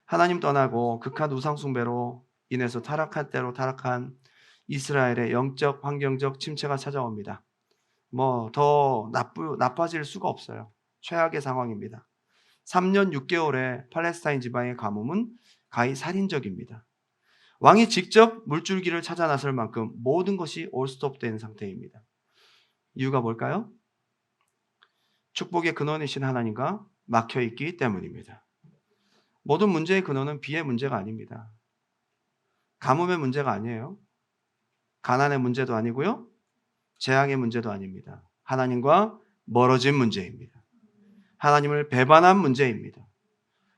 하나님 떠나고 극한 우상 숭배로 인해서 타락한 때로 타락한 이스라엘의 영적 환경적 침체가 찾아옵니다. 뭐 더 나빠질 수가 없어요. 최악의 상황입니다. 3년 6개월의 팔레스타인 지방의 가뭄은 가히 살인적입니다. 왕이 직접 물줄기를 찾아 나설 만큼 모든 것이 올스톱된 상태입니다. 이유가 뭘까요? 축복의 근원이신 하나님과 막혀있기 때문입니다. 모든 문제의 근원은 비의 문제가 아닙니다. 가뭄의 문제가 아니에요. 가난의 문제도 아니고요. 재앙의 문제도 아닙니다. 하나님과 멀어진 문제입니다. 하나님을 배반한 문제입니다.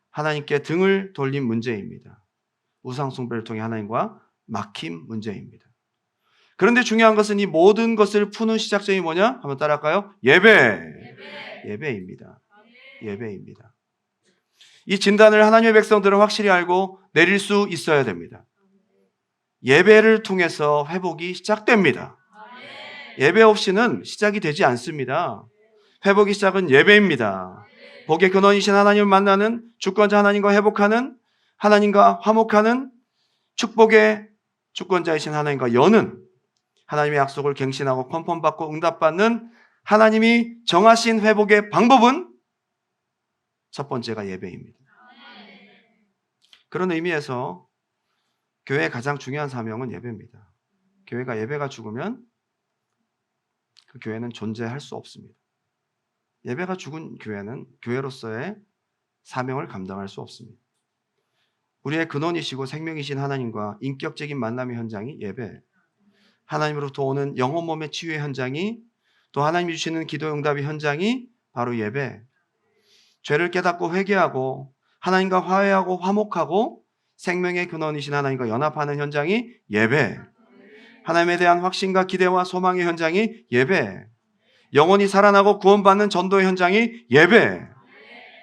하나님께 등을 돌린 문제입니다. 우상 숭배를 통해 하나님과 막힌 문제입니다. 그런데 중요한 것은 이 모든 것을 푸는 시작점이 뭐냐? 한번 따라할까요? 예배입니다. 예배입니다. 이 진단을 하나님의 백성들은 확실히 알고 내릴 수 있어야 됩니다. 예배를 통해서 회복이 시작됩니다. 예배 없이는 시작이 되지 않습니다. 회복의 시작은 예배입니다. 복의 근원이신 하나님을 만나는, 주권자 하나님과 회복하는, 하나님과 화목하는, 축복의 주권자이신 하나님과 여는, 하나님의 약속을 갱신하고 컨펌받고 응답받는 하나님이 정하신 회복의 방법은 첫 번째가 예배입니다. 그런 의미에서 교회의 가장 중요한 사명은 예배입니다. 예배가 죽으면 그 교회는 존재할 수 없습니다. 예배가 죽은 교회는 교회로서의 사명을 감당할 수 없습니다. 우리의 근원이시고 생명이신 하나님과 인격적인 만남의 현장이 예배, 하나님으로부터 오는 영혼 몸의 치유의 현장이, 또 하나님이 주시는 기도 응답의 현장이 바로 예배. 죄를 깨닫고 회개하고 하나님과 화해하고 화목하고 생명의 근원이신 하나님과 연합하는 현장이 예배. 하나님에 대한 확신과 기대와 소망의 현장이 예배. 영혼이 살아나고 구원받는 전도의 현장이 예배.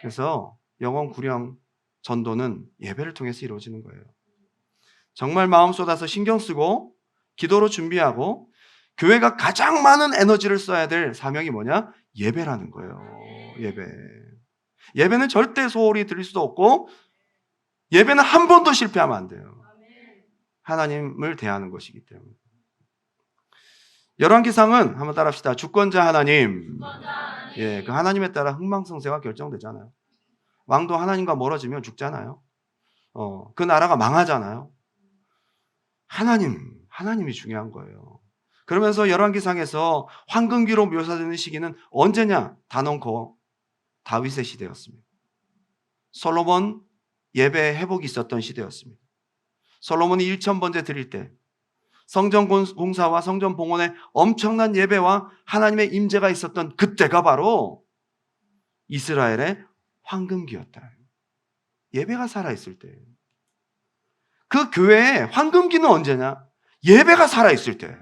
그래서 영혼 구령 전도는 예배를 통해서 이루어지는 거예요. 정말 마음 쏟아서 신경 쓰고 기도로 준비하고 교회가 가장 많은 에너지를 써야 될 사명이 뭐냐? 예배라는 거예요. 예배는 절대 소홀히 드릴 수도 없고 예배는 한 번도 실패하면 안 돼요. 하나님을 대하는 것이기 때문에. 열왕기상은 한번 따라합시다. 주권자 하나님. 예, 그 하나님에 따라 흥망성쇠가 결정되잖아요. 왕도 하나님과 멀어지면 죽잖아요. 그 나라가 망하잖아요. 하나님이 중요한 거예요. 그러면서 열왕기상에서 황금기로 묘사되는 시기는 언제냐? 단언코 다윗의 시대였습니다. 솔로몬 예배 회복이 있었던 시대였습니다. 솔로몬이 1000번째 드릴 때 성전 공사와 성전 봉헌에 엄청난 예배와 하나님의 임재가 있었던 그때가 바로 이스라엘의 황금기였다. 예배가 살아있을 때. 그 교회의 황금기는 언제냐? 예배가 살아있을 때.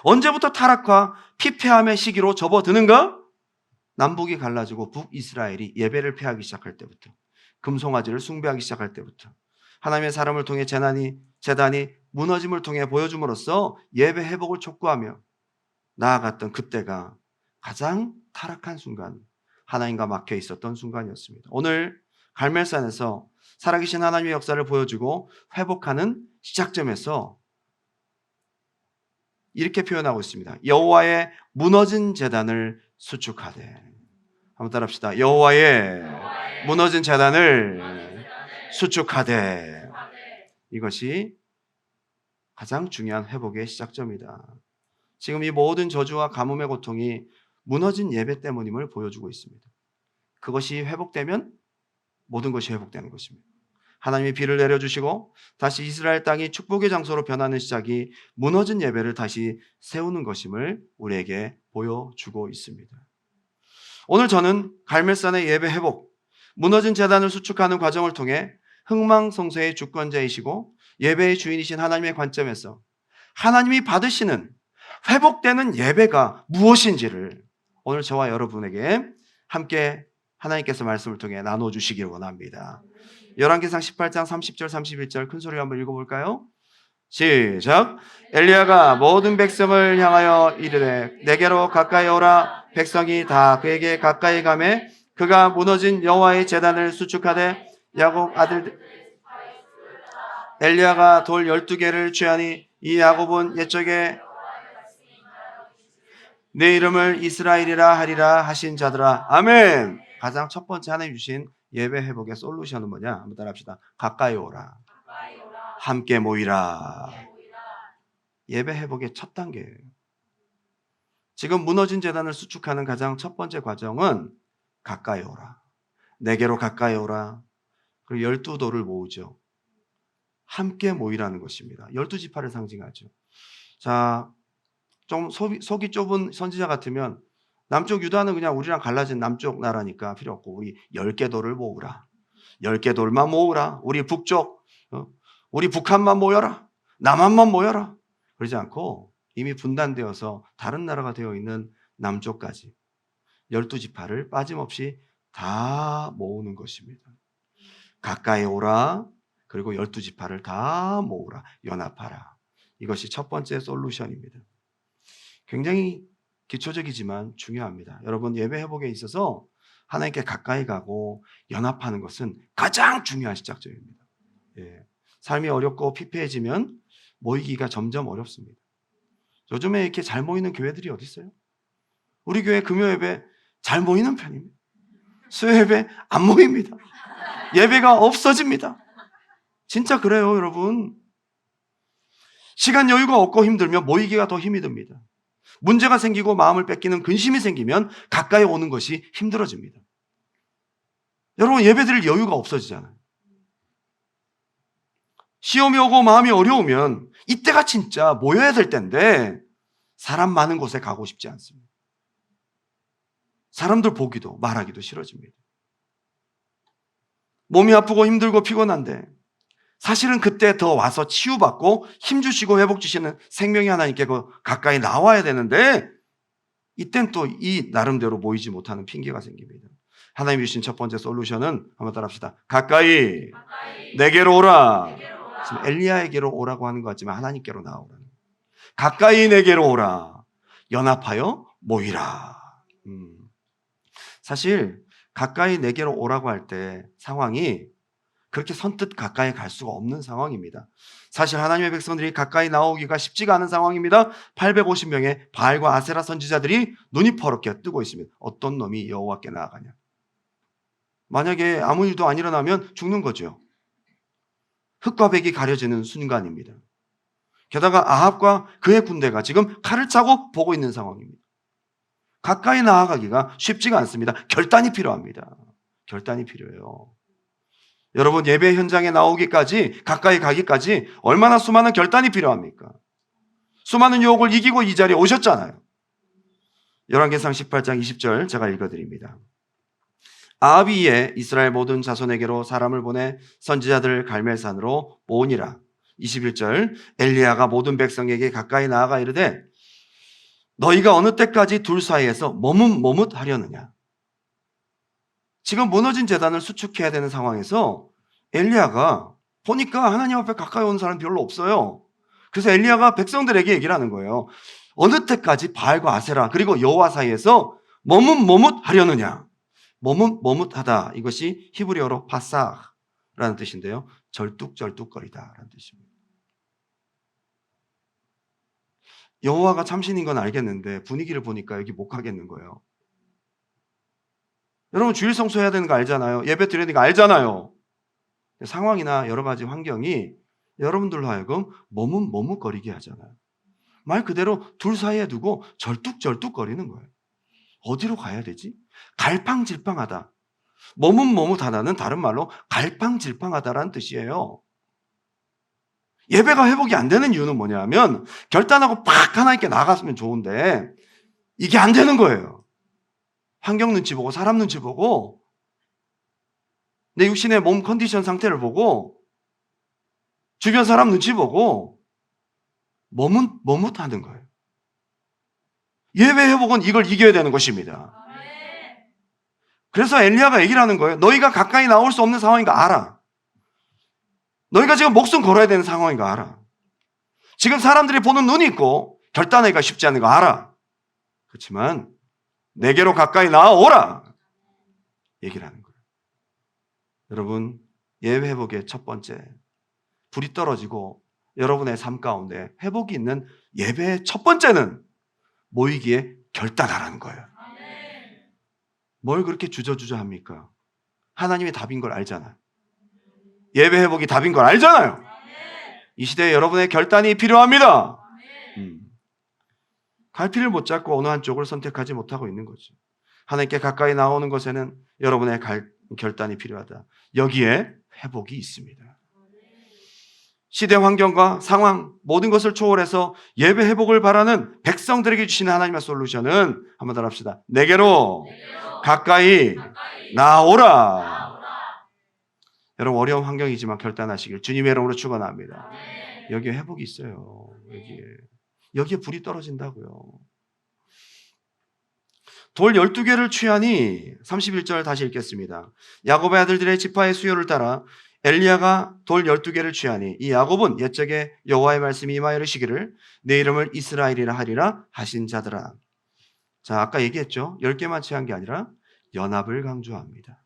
언제부터 타락과 피폐함의 시기로 접어드는가? 남북이 갈라지고 북이스라엘이 예배를 폐하기 시작할 때부터, 금송아지를 숭배하기 시작할 때부터, 하나님의 사람을 통해 제단이 무너짐을 통해 보여줌으로써 예배 회복을 촉구하며 나아갔던 그때가 가장 타락한 순간, 하나님과 막혀 있었던 순간이었습니다. 오늘 갈멜산에서 살아계신 하나님의 역사를 보여주고 회복하는 시작점에서 이렇게 표현하고 있습니다. 여호와의 무너진 제단을 수축하되. 한번 따라합시다. 여호와의 무너진 제단을 수축하되. 이것이 가장 중요한 회복의 시작점이다. 지금 이 모든 저주와 가뭄의 고통이 무너진 예배 때문임을 보여주고 있습니다. 그것이 회복되면 모든 것이 회복되는 것입니다. 하나님이 비를 내려주시고 다시 이스라엘 땅이 축복의 장소로 변하는 시작이 무너진 예배를 다시 세우는 것임을 우리에게 보여주고 있습니다. 오늘 저는 갈멜산의 예배 회복, 무너진 제단을 수축하는 과정을 통해 흥망성쇠의 주권자이시고 예배의 주인이신 하나님의 관점에서 하나님이 받으시는 회복되는 예배가 무엇인지를 오늘 저와 여러분에게 함께 하나님께서 말씀을 통해 나눠주시길 원합니다. 열왕기상 18장 30절 31절 큰 소리로 한번 읽어볼까요? 시작. 엘리야가 모든 백성을 향하여 이르되 내게로 가까이 오라. 백성이 다 그에게 가까이 가매 그가 무너진 여호와의 제단을 수축하되 야곱 아들 엘리야가 돌 12개를 취하니 이 야곱은 옛적에 내 이름을 이스라엘이라 하리라 하신 자들아. 아멘. 가장 첫 번째 하나님 주신 예배 회복의 솔루션은 뭐냐? 한번 따라합시다. 가까이 오라. 함께 모이라. 예배 회복의 첫 단계예요. 지금 무너진 제단을 수축하는 가장 첫 번째 과정은 가까이 오라. 내게로 가까이 오라. 그리고 12돌을 모으죠. 함께 모이라는 것입니다. 12지파를 상징하죠. 자, 좀 속이 좁은 선지자 같으면 남쪽 유다는 그냥 우리랑 갈라진 남쪽 나라니까 필요 없고 우리 10개 돌을 모으라. 10개 돌만 모으라. 우리 북쪽, 우리 북한만 모여라. 남한만 모여라. 그러지 않고 이미 분단되어서 다른 나라가 되어 있는 남쪽까지 12지파를 빠짐없이 다 모으는 것입니다. 가까이 오라. 그리고 12지파를 다 모으라. 연합하라. 이것이 첫 번째 솔루션입니다. 굉장히 기초적이지만 중요합니다. 여러분, 예배 회복에 있어서 하나님께 가까이 가고 연합하는 것은 가장 중요한 시작점입니다. 예. 삶이 어렵고 피폐해지면 모이기가 점점 어렵습니다. 요즘에 이렇게 잘 모이는 교회들이 어디 있어요? 우리 교회 금요 예배 잘 모이는 편입니다. 수요 예배 안 모입니다. 예배가 없어집니다. 진짜 그래요, 여러분. 시간 여유가 없고 힘들면 모이기가 더 힘이 듭니다. 문제가 생기고 마음을 뺏기는 근심이 생기면 가까이 오는 것이 힘들어집니다. 여러분, 예배 드릴 여유가 없어지잖아요. 시험이 오고 마음이 어려우면 이때가 진짜 모여야 될 때인데 사람 많은 곳에 가고 싶지 않습니다. 사람들 보기도 말하기도 싫어집니다. 몸이 아프고 힘들고 피곤한데 사실은 그때 더 와서 치유받고 힘주시고 회복주시는 생명의 하나님께 가까이 나와야 되는데 이땐 또 이 나름대로 모이지 못하는 핑계가 생깁니다. 하나님이 주신 첫 번째 솔루션은 한번 따라합시다. 가까이 내게로 오라. 지금 엘리야에게로 오라고 하는 것 같지만 하나님께로 나오라는 거예요. 가까이 내게로 오라. 연합하여 모이라. 사실 가까이 내게로 오라고 할 때 상황이 그렇게 선뜻 가까이 갈 수가 없는 상황입니다. 사실 하나님의 백성들이 가까이 나오기가 쉽지가 않은 상황입니다. 850명의 바알과 아세라 선지자들이 눈이 퍼렇게 뜨고 있습니다. 어떤 놈이 여호와께 나아가냐. 만약에 아무 일도 안 일어나면 죽는 거죠. 흙과 백이 가려지는 순간입니다. 게다가 아합과 그의 군대가 지금 칼을 차고 보고 있는 상황입니다. 가까이 나아가기가 쉽지가 않습니다. 결단이 필요합니다. 결단이 필요해요. 여러분, 예배 현장에 나오기까지, 가까이 가기까지 얼마나 수많은 결단이 필요합니까? 수많은 유혹을 이기고 이 자리에 오셨잖아요. 열왕기상 18장 20절 제가 읽어드립니다. 아합이 이에 이스라엘 모든 자손에게로 사람을 보내 선지자들을 갈멜산으로 모으니라. 21절 엘리야가 모든 백성에게 가까이 나아가 이르되 너희가 어느 때까지 둘 사이에서 머뭇머뭇하려느냐. 지금 무너진 제단을 수축해야 되는 상황에서 엘리야가 보니까 하나님 앞에 가까이 오는 사람 별로 없어요. 그래서 엘리야가 백성들에게 얘기를 하는 거예요. 어느 때까지 바알과 아세라 그리고 여호와 사이에서 머뭇머뭇하려느냐. 머뭇머뭇하다. 이것이 히브리어로 파사라는 뜻인데요. 절뚝절뚝거리다라는 뜻입니다. 여호와가 참신인 건 알겠는데 분위기를 보니까 여기 못 가겠는 거예요. 여러분, 주일 성수해야 되는 거 알잖아요. 예배 드려야 되는 거 알잖아요. 상황이나 여러 가지 환경이 여러분들로 하여금 머뭇머뭇거리게 하잖아요. 말 그대로 둘 사이에 두고 절뚝절뚝거리는 거예요. 어디로 가야 되지? 갈팡질팡하다. 머뭇머뭇하다는 다른 말로 갈팡질팡하다라는 뜻이에요. 예배가 회복이 안 되는 이유는 뭐냐면 결단하고 팍 하나님께 나갔으면 좋은데 이게 안 되는 거예요. 환경 눈치 보고 사람 눈치 보고 내 육신의 몸 컨디션 상태를 보고 주변 사람 눈치 보고 머뭇하는 거예요. 예배 회복은 이걸 이겨야 되는 것입니다. 그래서 엘리야가 얘기를 하는 거예요. 너희가 가까이 나올 수 없는 상황인 거 알아. 너희가 지금 목숨 걸어야 되는 상황인 거 알아. 지금 사람들이 보는 눈이 있고 결단하기가 쉽지 않은 거 알아. 그렇지만 내게로 가까이 나오라 얘기를 하는 거예요. 여러분, 예배 회복의 첫 번째, 불이 떨어지고 여러분의 삶 가운데 회복이 있는 예배의 첫 번째는 모이기에 결단하라는 거예요. 뭘 그렇게 주저주저 합니까? 하나님의 답인 걸 알잖아요. 예배 회복이 답인 걸 알잖아요. 이 시대에 여러분의 결단이 필요합니다. 갈피를 못 잡고 어느 한쪽을 선택하지 못하고 있는 거죠. 하나님께 가까이 나오는 것에는 여러분의 결단이 필요하다. 여기에 회복이 있습니다. 시대 환경과 상황 모든 것을 초월해서 예배 회복을 바라는 백성들에게 주시는 하나님의 솔루션은 한번 더 합시다. 내게로 가까이 나오라. 여러분 어려운 환경이지만 결단하시길 주님의 이름으로 축원합니다. 여기에 회복이 있어요. 여기에 불이 떨어진다고요. 돌 12개를 취하니 31절 다시 읽겠습니다. 야곱의 아들들의 지파의 수요를 따라 엘리야가 돌 12개를 취하니 이 야곱은 옛적에 여호와의 말씀이 임하여 이르시기를 내 이름을 이스라엘이라 하리라 하신 자들아. 자, 아까 얘기했죠. 10개만 취한 게 아니라 연합을 강조합니다.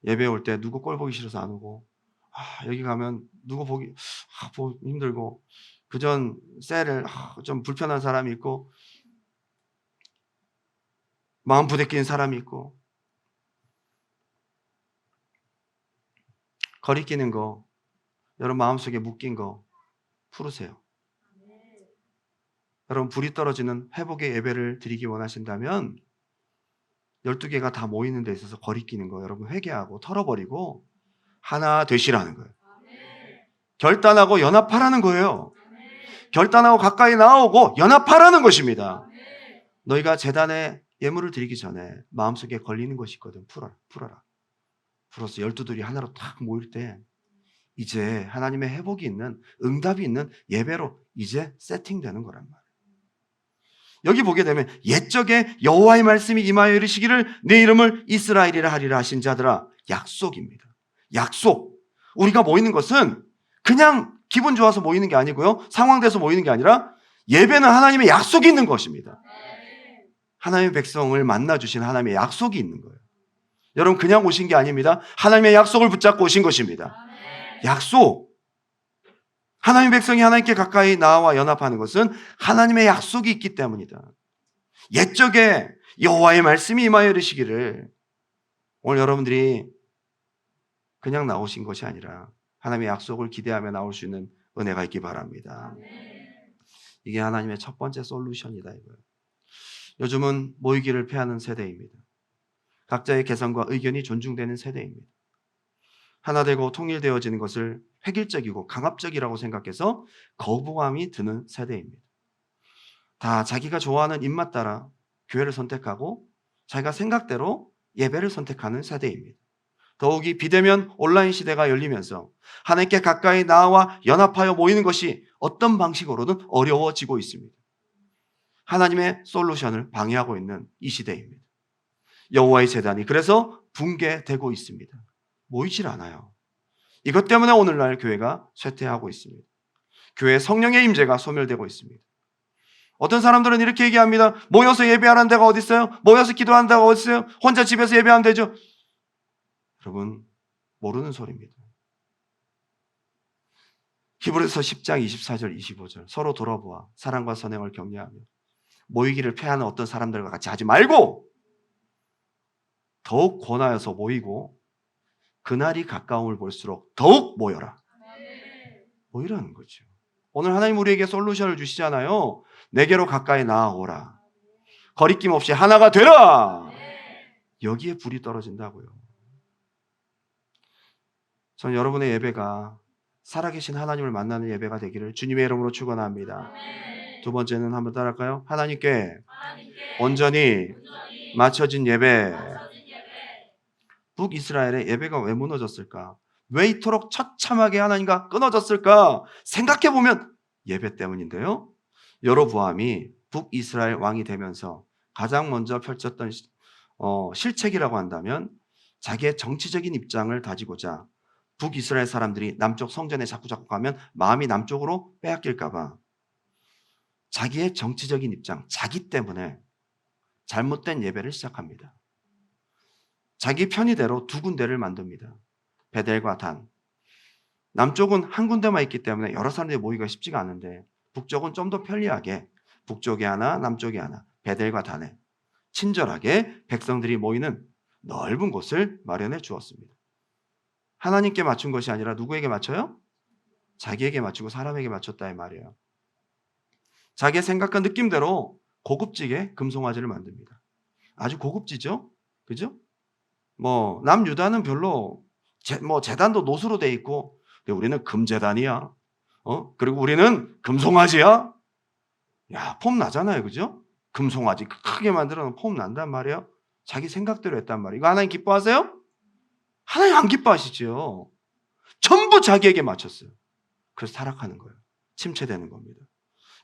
예배 올 때 누구 꼴 보기 싫어서 안 오고 여기 가면 누구 보기 힘들고 그전 셀을 좀 불편한 사람이 있고 마음 부대끼는 사람이 있고 거리끼는 거 여러분 마음속에 묶인 거 풀으세요. 여러분 불이 떨어지는 회복의 예배를 드리기 원하신다면 12개가 다 모이는 데 있어서 거리끼는 거 여러분 회개하고 털어버리고 하나 되시라는 거예요. 결단하고 연합하라는 거예요. 결단하고 가까이 나오고 연합하라는 것입니다. 너희가 제단에 예물을 드리기 전에 마음속에 걸리는 것이 있거든. 풀어라. 풀어서 12들이 하나로 딱 모일 때 이제 하나님의 회복이 있는 응답이 있는 예배로 이제 세팅되는 거란 말이에요. 여기 보게 되면 옛적에 여호와의 말씀이 임하여 이르시기를 내 이름을 이스라엘이라 하리라 하신 자들아. 약속입니다. 약속. 우리가 모이는 것은 그냥 기분 좋아서 모이는 게 아니고요. 상황돼서 모이는 게 아니라 예배는 하나님의 약속이 있는 것입니다. 하나님의 백성을 만나주신 하나님의 약속이 있는 거예요. 여러분 그냥 오신 게 아닙니다. 하나님의 약속을 붙잡고 오신 것입니다. 약속. 하나님의 백성이 하나님께 가까이 나와 연합하는 것은 하나님의 약속이 있기 때문이다. 옛적에 여호와의 말씀이 임하여 이르시기를 오늘 여러분들이 그냥 나오신 것이 아니라 하나님의 약속을 기대하며 나올 수 있는 은혜가 있기 바랍니다. 이게 하나님의 첫 번째 솔루션이다 이거예요. 요즘은 모이기를 피하는 세대입니다. 각자의 개성과 의견이 존중되는 세대입니다. 하나 되고 통일되어지는 것을 획일적이고 강압적이라고 생각해서 거부감이 드는 세대입니다. 다 자기가 좋아하는 입맛 따라 교회를 선택하고 자기가 생각대로 예배를 선택하는 세대입니다. 더욱이 비대면 온라인 시대가 열리면서 하나님께 가까이 나와 연합하여 모이는 것이 어떤 방식으로든 어려워지고 있습니다. 하나님의 솔루션을 방해하고 있는 이 시대입니다. 여호와의 제단이 그래서 붕괴되고 있습니다. 모이질 않아요. 이것 때문에 오늘날 교회가 쇠퇴하고 있습니다. 교회 성령의 임재가 소멸되고 있습니다. 어떤 사람들은 이렇게 얘기합니다. 모여서 예배하는 데가 어디 있어요? 모여서 기도하는 데가 어디 있어요? 혼자 집에서 예배하면 되죠. 여러분 모르는 소리입니다. 히브리서 10장 24절 25절 서로 돌아보아 사랑과 선행을 격려하며 모이기를 피하는 어떤 사람들과 같이 하지 말고 더욱 권하여서 모이고 그날이 가까움을 볼수록 더욱 모여라. 모이라는 거죠. 오늘 하나님 우리에게 솔루션을 주시잖아요. 내게로 가까이 나아오라. 거리낌 없이 하나가 되라. 여기에 불이 떨어진다고요. 저는 여러분의 예배가 살아계신 하나님을 만나는 예배가 되기를 주님의 이름으로 축원합니다. 두 번째는 한번 따라할까요? 하나님께 온전히 맞춰진 예배. 북이스라엘의 예배가 왜 무너졌을까? 왜 이토록 처참하게 하나님과 끊어졌을까? 생각해보면 예배 때문인데요. 여로보암이 북이스라엘 왕이 되면서 가장 먼저 펼쳤던 실책이라고 한다면 자기의 정치적인 입장을 다지고자 북이스라엘 사람들이 남쪽 성전에 자꾸 가면 마음이 남쪽으로 빼앗길까 봐 자기의 정치적인 입장, 자기 때문에 잘못된 예배를 시작합니다. 자기 편의대로 두 군데를 만듭니다. 베델과 단. 남쪽은 한 군데만 있기 때문에 여러 사람들이 모이기가 쉽지가 않은데 북쪽은 좀 더 편리하게 북쪽에 하나 남쪽에 하나 베델과 단에 친절하게 백성들이 모이는 넓은 곳을 마련해 주었습니다. 하나님께 맞춘 것이 아니라 누구에게 맞춰요? 자기에게 맞추고 사람에게 맞췄다 이 말이에요. 자기의 생각과 느낌대로 고급지게 금송아지를 만듭니다. 아주 고급지죠? 그죠? 남유다는 별로 제단도 노수로 돼 있고 근데 우리는 금제단이야. 그리고 우리는 금송아지야. 야, 폼 나잖아요. 그죠? 금송아지 크게 만들어 놓으면 폼 난단 말이에요. 자기 생각대로 했단 말이에요. 이거 하나님 기뻐하세요? 하나님 안 기뻐하시죠. 전부 자기에게 맞췄어요. 그래서 타락하는 거예요. 침체되는 겁니다.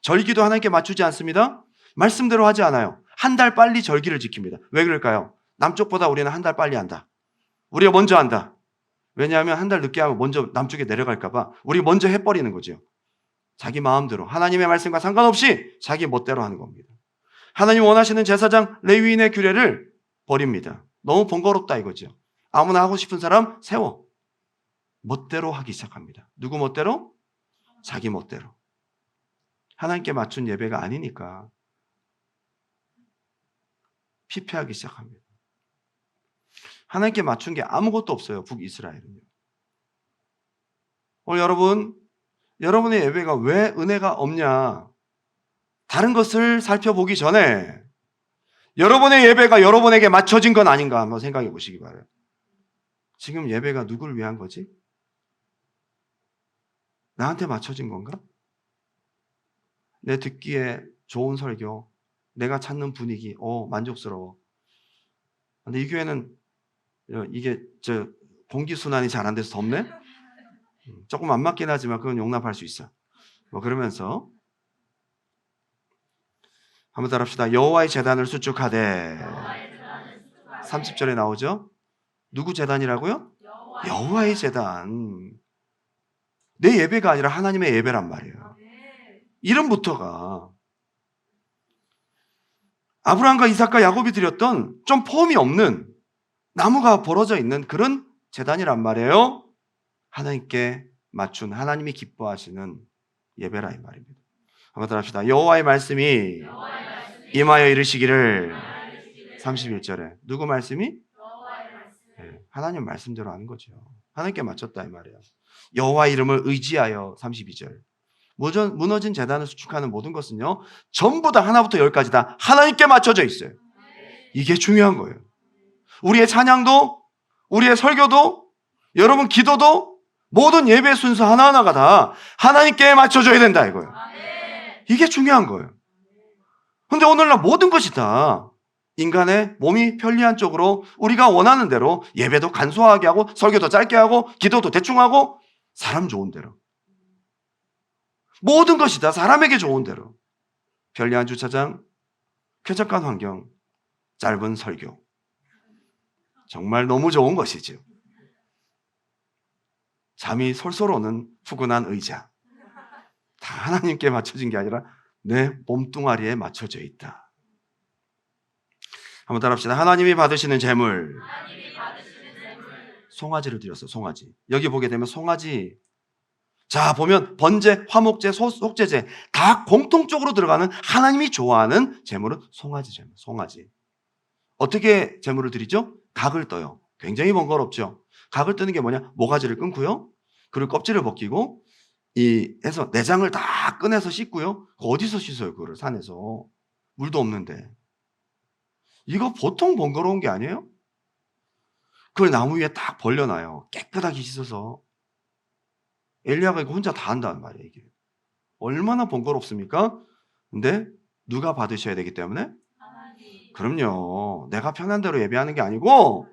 절기도 하나님께 맞추지 않습니다. 말씀대로 하지 않아요. 한 달 빨리 절기를 지킵니다. 왜 그럴까요? 남쪽보다 우리는 한 달 빨리 한다. 우리가 먼저 한다. 왜냐하면 한 달 늦게 하면 먼저 남쪽에 내려갈까 봐 우리 먼저 해버리는 거죠. 자기 마음대로 하나님의 말씀과 상관없이 자기 멋대로 하는 겁니다. 하나님 원하시는 제사장 레위인의 규례를 버립니다. 너무 번거롭다 이거죠. 아무나 하고 싶은 사람 세워. 멋대로 하기 시작합니다. 누구 멋대로? 자기 멋대로. 하나님께 맞춘 예배가 아니니까 피폐하기 시작합니다. 하나님께 맞춘 게 아무것도 없어요. 북이스라엘은요. 오늘 여러분의 예배가 왜 은혜가 없냐? 다른 것을 살펴보기 전에 여러분의 예배가 여러분에게 맞춰진 건 아닌가 한번 생각해 보시기 바라요. 지금 예배가 누구를 위한 거지? 나한테 맞춰진 건가? 내 듣기에 좋은 설교, 내가 찾는 분위기, 만족스러워. 근데 이 교회는 이게 공기순환이 잘 안 돼서 덥네? 조금 안 맞긴 하지만 그건 용납할 수 있어. 그러면서 한번 따라합시다. 여호와의 제단을 수축하되 30절에 나오죠? 누구 제단이라고요? 여호와의 제단. 내 예배가 아니라 하나님의 예배란 말이에요. 이름부터가 아브라함과 이삭과 야곱이 드렸던 좀 폼이 없는 나무가 벌어져 있는 그런 제단이란 말이에요. 하나님께 맞춘 하나님이 기뻐하시는 예배라 이 말입니다. 한번 따라합시다. 여호와의 말씀이 임하여 이르시기를 31절에 누구 말씀이? 네, 하나님 말씀대로 하는 거죠. 하나님께 맞췄다 이 말이에요. 여호와 이름을 의지하여 32절 무너진 제단을 수축하는 모든 것은요 전부 다 하나부터 열까지 다 하나님께 맞춰져 있어요. 이게 중요한 거예요. 우리의 찬양도 우리의 설교도 여러분 기도도 모든 예배 순서 하나하나가 다 하나님께 맞춰져야 된다 이거예요. 이게 중요한 거예요. 그런데 오늘날 모든 것이 다 인간의 몸이 편리한 쪽으로 우리가 원하는 대로 예배도 간소하게 하고 설교도 짧게 하고 기도도 대충 하고 사람 좋은 대로 모든 것이 다 사람에게 좋은 대로 편리한 주차장, 쾌적한 환경, 짧은 설교 정말 너무 좋은 것이죠. 잠이 솔솔 오는 푸근한 의자 다 하나님께 맞춰진 게 아니라 내 몸뚱아리에 맞춰져 있다. 한번 따라합시다. 하나님이 받으시는 재물 송아지를 드렸어요. 송아지. 여기 보게 되면 송아지 자 보면 번제, 화목제, 속죄제 다 공통적으로 들어가는 하나님이 좋아하는 재물은 송아지 재물. 송아지. 어떻게 재물을 드리죠? 각을 떠요. 굉장히 번거롭죠. 각을 뜨는 게 뭐냐? 모가지를 끊고요. 그리고 껍질을 벗기고 해서 내장을 다 꺼내서 씻고요. 어디서 씻어요? 그거를 산에서. 물도 없는데. 이거 보통 번거로운 게 아니에요? 그걸 나무 위에 딱 벌려놔요. 깨끗하게 씻어서. 엘리야가 이거 혼자 다 한단 말이에요. 이게 얼마나 번거롭습니까? 근데 누가 받으셔야 되기 때문에? 하나님. 그럼요. 내가 편한 대로 예배하는 게 아니고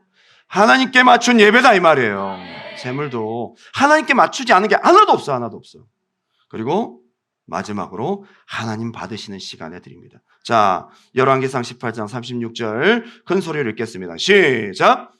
하나님께 맞춘 예배다 이 말이에요. 네. 재물도 하나님께 맞추지 않은 게 하나도 없어. 하나도 없어. 그리고 마지막으로 하나님 받으시는 시간에 드립니다. 자, 열왕기상 18장 36절 큰 소리를 읽겠습니다. 시작.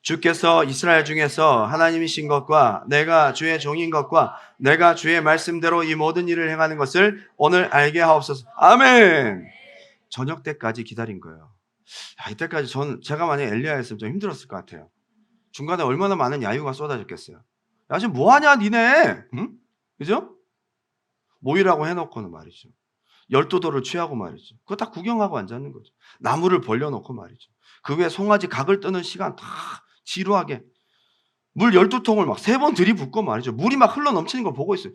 주께서 이스라엘 중에서 하나님이신 것과 내가 주의 종인 것과 내가 주의 말씀대로 이 모든 일을 행하는 것을 오늘 알게 하옵소서. 아멘. 저녁 때까지 기다린 거예요. 야, 이때까지 제가 만약에 엘리야였으면 좀 힘들었을 것 같아요. 중간에 얼마나 많은 야유가 쏟아졌겠어요. 야, 지금 뭐하냐 니네, 응? 그죠? 모이라고 해놓고는 말이죠. 12도를 취하고 말이죠. 그거 다 구경하고 앉았는 거죠. 나무를 벌려놓고 말이죠. 그 위에 송아지 각을 뜨는 시간 다 지루하게 물 12통을 막 3번 들이붓고 말이죠. 물이 막 흘러 넘치는 걸 보고 있어요.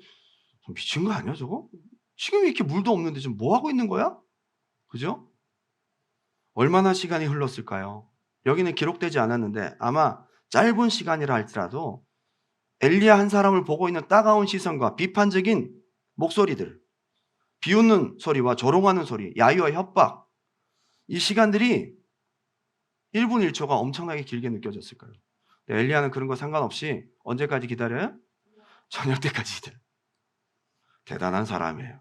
미친 거 아니야 저거? 지금 이렇게 물도 없는데 지금 뭐 하고 있는 거야? 그죠? 얼마나 시간이 흘렀을까요? 여기는 기록되지 않았는데 아마 짧은 시간이라 할지라도 엘리야 한 사람을 보고 있는 따가운 시선과 비판적인 목소리들, 비웃는 소리와 조롱하는 소리, 야유와 협박, 이 시간들이 1분 1초가 엄청나게 길게 느껴졌을 거예요. 엘리야는 그런 거 상관없이 언제까지 기다려요? 저녁 때까지 기다려요. 대단한 사람이에요.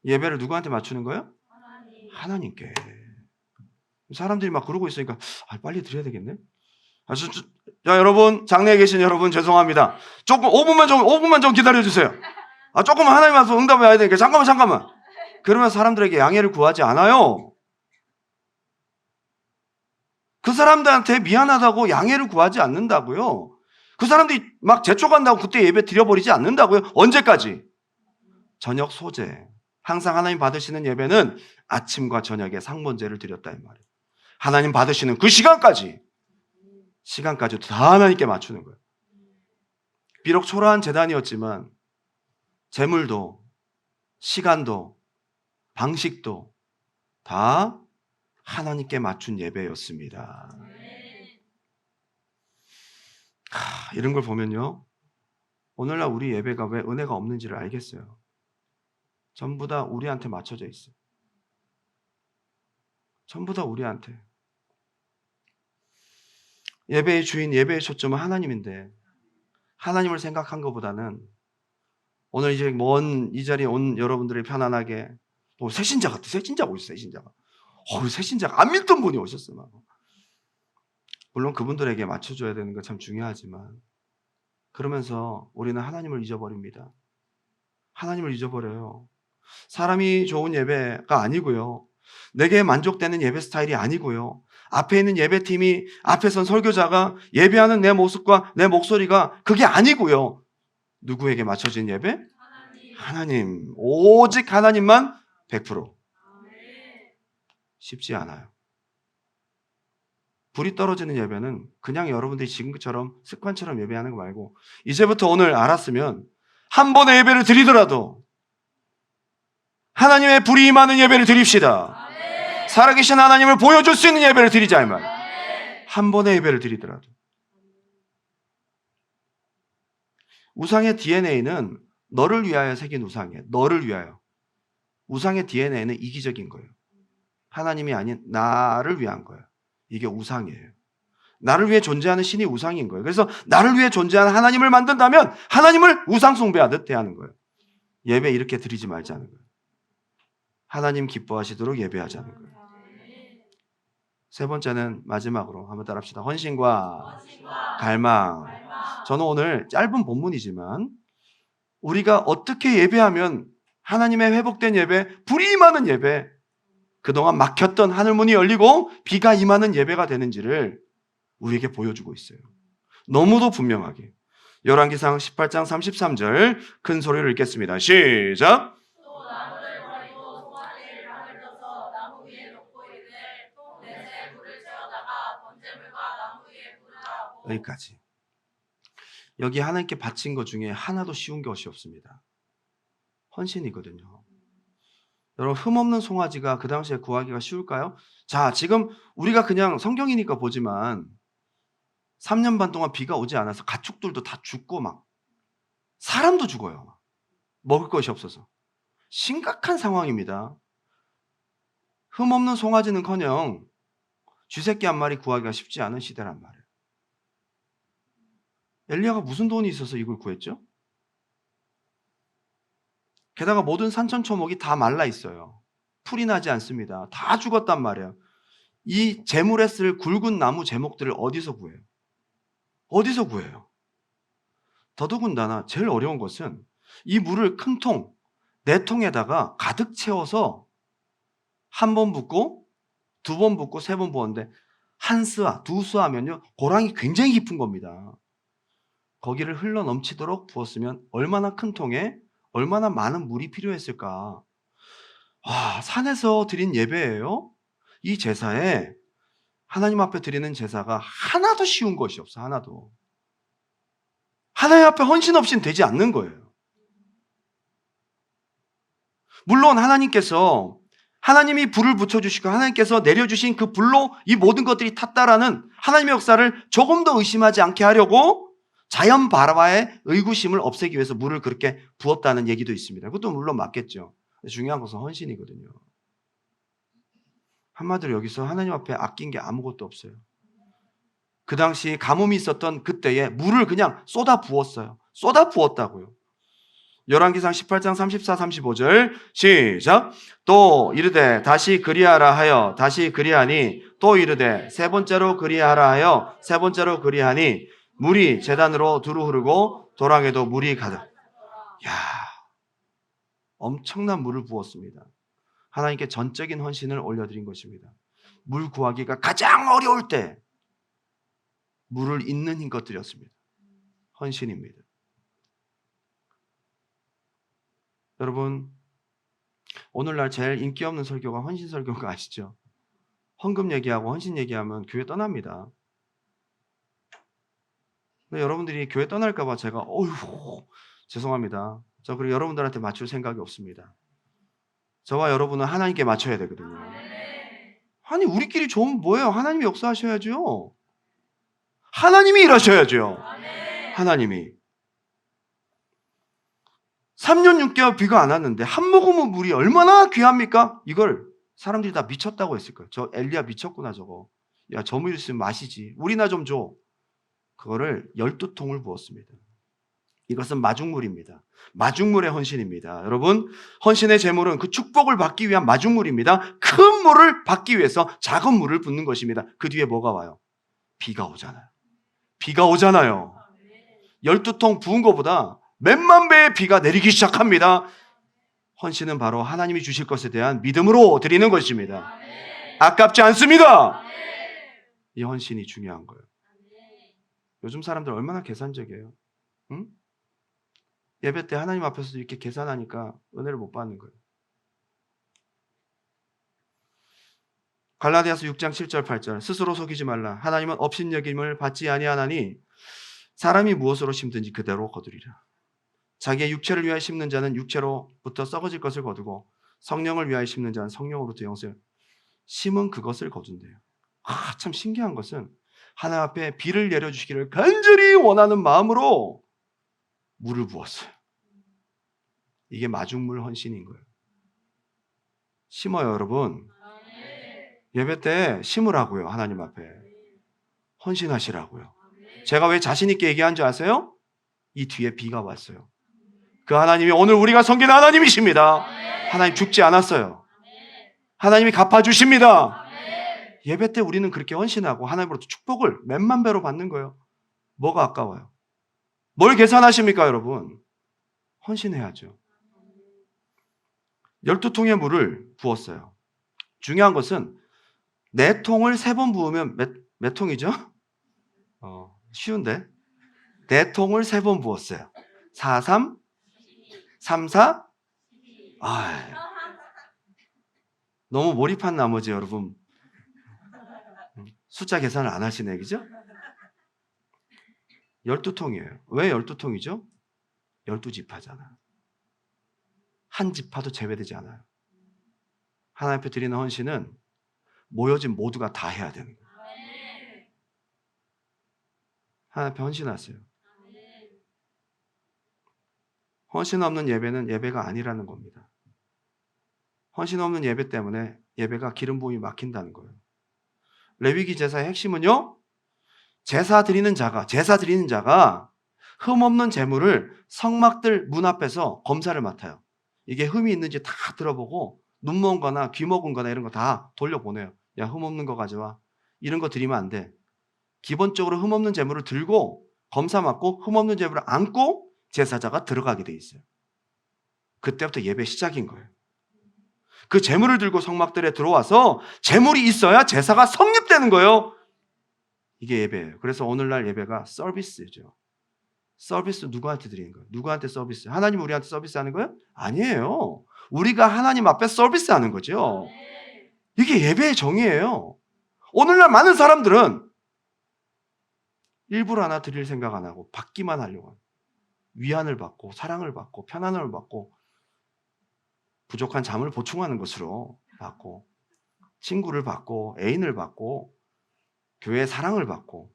예배를 누구한테 맞추는 거예요? 하나님께. 사람들이 막 그러고 있으니까 빨리 드려야 되겠네. 자, 여러분, 장내에 계신 여러분 죄송합니다. 조금 5분만 좀 기다려 주세요. 조금만 하나님 와서 응답해야 되니까 잠깐만. 그러면 사람들에게 양해를 구하지 않아요. 그 사람들한테 미안하다고 양해를 구하지 않는다고요. 그 사람들이 막 재촉한다고 그때 예배 드려버리지 않는다고요. 언제까지? 저녁 소재. 항상 하나님 받으시는 예배는 아침과 저녁에 상번제를 드렸다 이 말이에요. 하나님 받으시는 그 시간까지 다 하나님께 맞추는 거예요. 비록 초라한 제단이었지만 재물도 시간도 방식도 다 하나님께 맞춘 예배였습니다. 이런 걸 보면요, 오늘날 우리 예배가 왜 은혜가 없는지를 알겠어요. 전부 다 우리한테 맞춰져 있어요. 전부 다 우리한테. 예배의 주인, 예배의 초점은 하나님인데 하나님을 생각한 것보다는 오늘 이제 이 자리에 온 여러분들이 편안하게 새신자 같아. 새신자가 오셨어요. 새신자가 안 믿던 분이 오셨어요. 물론 그분들에게 맞춰줘야 되는 거 참 중요하지만 그러면서 우리는 하나님을 잊어버립니다. 하나님을 잊어버려요. 사람이 좋은 예배가 아니고요. 내게 만족되는 예배 스타일이 아니고요. 앞에 있는 예배팀이, 앞에 선 설교자가 예배하는 내 모습과 내 목소리가 그게 아니고요. 누구에게 맞춰진 예배? 하나님. 오직 하나님만 100%. 쉽지 않아요. 불이 떨어지는 예배는 그냥 여러분들이 지금처럼 습관처럼 예배하는 거 말고 이제부터 오늘 알았으면 한 번의 예배를 드리더라도 하나님의 불이 임하는 예배를 드립시다. 살아계신 하나님을 보여줄 수 있는 예배를 드리자 이 말. 한 번의 예배를 드리더라도. 우상의 DNA는 너를 위하여 새긴 우상이에요. 너를 위하여. 우상의 DNA는 이기적인 거예요. 하나님이 아닌 나를 위한 거예요. 이게 우상이에요. 나를 위해 존재하는 신이 우상인 거예요. 그래서 나를 위해 존재하는 하나님을 만든다면 하나님을 우상 숭배하듯 대하는 거예요. 예배 이렇게 드리지 말자는 거예요. 하나님 기뻐하시도록 예배하자는 거예요. 세 번째는 마지막으로 한번 따라합시다. 헌신과 갈망. 저는 오늘 짧은 본문이지만 우리가 어떻게 예배하면 하나님의 회복된 예배, 불이 임하는 예배, 그동안 막혔던 하늘문이 열리고 비가 임하는 예배가 되는지를 우리에게 보여주고 있어요. 너무도 분명하게. 열왕기상 18장 33절 큰 소리를 읽겠습니다. 시작! 또 나무를 버리고 송아지를 방을 떠서 나무 위에 놓고 이르되 또 넷에 불을 채워다가 번제물과 나무 위에 불을 하고. 여기까지. 여기 하나님께 바친 것 중에 하나도 쉬운 것이 없습니다. 헌신이거든요. 여러분, 흠없는 송아지가 그 당시에 구하기가 쉬울까요? 자, 지금 우리가 그냥 성경이니까 보지만 3년 반 동안 비가 오지 않아서 가축들도 다 죽고 막 사람도 죽어요. 먹을 것이 없어서. 심각한 상황입니다. 흠없는 송아지는커녕 쥐새끼 한 마리 구하기가 쉽지 않은 시대란 말이에요. 엘리야가 무슨 돈이 있어서 이걸 구했죠? 게다가 모든 산천초목이 다 말라 있어요. 풀이 나지 않습니다. 다 죽었단 말이에요. 이 제물에 쓸 굵은 나무 제목들을 어디서 구해요? 어디서 구해요? 더더군다나 제일 어려운 것은 이 물을 큰 통, 4통에다가 가득 채워서 한 번 붓고, 두 번 붓고, 세 번 부었는데 한 스와, 두 스하면요 고랑이 굉장히 깊은 겁니다. 거기를 흘러 넘치도록 부었으면 얼마나 큰 통에 얼마나 많은 물이 필요했을까. 산에서 드린 예배예요. 이 제사에 하나님 앞에 드리는 제사가 하나도 쉬운 것이 없어. 하나도. 하나님 앞에 헌신 없이는 되지 않는 거예요. 물론 하나님이 불을 붙여주시고 하나님께서 내려주신 그 불로 이 모든 것들이 탔다라는 하나님의 역사를 조금 더 의심하지 않게 하려고 자연 발화의 의구심을 없애기 위해서 물을 그렇게 부었다는 얘기도 있습니다. 그것도 물론 맞겠죠. 중요한 것은 헌신이거든요. 한마디로 여기서 하나님 앞에 아낀 게 아무것도 없어요. 그 당시 가뭄이 있었던 그때에 물을 그냥 쏟아 부었어요. 쏟아 부었다고요. 열왕기상 18장 34, 35절 시작. 또 이르되 다시 그리하라 하여 다시 그리하니 또 이르되 세 번째로 그리하라 하여 세 번째로 그리하니 물이 제단으로 두루 흐르고 도랑에도 물이 가득. 엄청난 물을 부었습니다. 하나님께 전적인 헌신을 올려드린 것입니다. 물 구하기가 가장 어려울 때 물을 잇는 힘껏 드렸습니다. 헌신입니다. 여러분, 오늘날 제일 인기 없는 설교가 헌신 설교인 거 아시죠? 헌금 얘기하고 헌신 얘기하면 교회 떠납니다. 근데 여러분들이 교회 떠날까 봐 제가 죄송합니다. 저 그리고 여러분들한테 맞출 생각이 없습니다. 저와 여러분은 하나님께 맞춰야 되거든요. 아니 우리끼리 좋으면 뭐예요? 하나님이 역사하셔야죠. 하나님이 일하셔야죠. 하나님이. 3년 6개월 비가 안 왔는데 한 모금의 물이 얼마나 귀합니까? 이걸 사람들이 다 미쳤다고 했을 거예요. 저 엘리야 미쳤구나 저거. 야 저 물 있으면 마시지. 우리나 좀 줘. 그거를 12통을 부었습니다. 이것은 마중물입니다. 마중물의 헌신입니다. 여러분, 헌신의 제물은 그 축복을 받기 위한 마중물입니다. 큰 물을 받기 위해서 작은 물을 붓는 것입니다. 그 뒤에 뭐가 와요? 비가 오잖아요. 비가 오잖아요. 12통 부은 것보다 몇만 배의 비가 내리기 시작합니다. 헌신은 바로 하나님이 주실 것에 대한 믿음으로 드리는 것입니다. 아깝지 않습니다. 이 헌신이 중요한 거예요. 요즘 사람들 얼마나 계산적이에요. 응? 예배 때 하나님 앞에서 이렇게 계산하니까 은혜를 못 받는 거예요. 갈라디아서 6장 7절 8절 스스로 속이지 말라. 하나님은 업신여김을 받지 아니하나니 사람이 무엇으로 심든지 그대로 거두리라. 자기의 육체를 위하여 심는 자는 육체로부터 썩어질 것을 거두고 성령을 위하여 심는 자는 성령으로부터 영생을 심은 그것을 거둔대요. 참 신기한 것은 하나님 앞에 비를 내려주시기를 간절히 원하는 마음으로 물을 부었어요. 이게 마중물 헌신인 거예요. 심어요, 여러분. 예배 때 심으라고요, 하나님 앞에. 헌신하시라고요. 제가 왜 자신 있게 얘기한 줄 아세요? 이 뒤에 비가 왔어요. 그 하나님이 오늘 우리가 섬기는 하나님이십니다. 하나님 죽지 않았어요. 하나님이 갚아주십니다. 예배 때 우리는 그렇게 헌신하고 하나님으로부터 축복을 몇만 배로 받는 거예요. 뭐가 아까워요? 뭘 계산하십니까, 여러분? 헌신해야죠. 12통의 물을 부었어요. 중요한 것은 4통을 3번 부으면 몇 통이죠? 쉬운데? 4통을 3번 부었어요. 4, 3, 3, 4. 너무 몰입한 나머지 여러분 숫자 계산을 안 하시네, 그죠? 12통이에요. 왜 12통이죠? 12지파잖아. 한 지파도 제외되지 않아요. 하나님 앞에 드리는 헌신은 모여진 모두가 다 해야 되는 거예요. 하나님 앞에 헌신하세요. 헌신 없는 예배는 예배가 아니라는 겁니다. 헌신 없는 예배 때문에 예배가 기름 부음이 막힌다는 거예요. 레위기 제사의 핵심은요, 제사 드리는 자가 흠없는 제물을 성막들 문 앞에서 검사를 맡아요. 이게 흠이 있는지 다 들어보고 눈 먼 거나 귀 먹은 거나 이런 거 다 돌려보내요. 야, 흠없는 거 가져와. 이런 거 드리면 안 돼. 기본적으로 흠없는 제물을 들고 검사 맡고 흠없는 제물을 안고 제사자가 들어가게 돼 있어요. 그때부터 예배 시작인 거예요. 그 제물을 들고 성막들에 들어와서 제물이 있어야 제사가 성립되는 거예요. 이게 예배예요. 그래서 오늘날 예배가 서비스죠. 서비스 누구한테 드리는 거예요? 누구한테 서비스? 하나님 우리한테 서비스하는 거예요? 아니에요. 우리가 하나님 앞에 서비스하는 거죠. 이게 예배의 정의예요. 오늘날 많은 사람들은 일부러 하나 드릴 생각 안 하고 받기만 하려고 합니다. 위안을 받고 사랑을 받고 편안함을 받고 부족한 잠을 보충하는 것으로 받고 친구를 받고 애인을 받고 교회의 사랑을 받고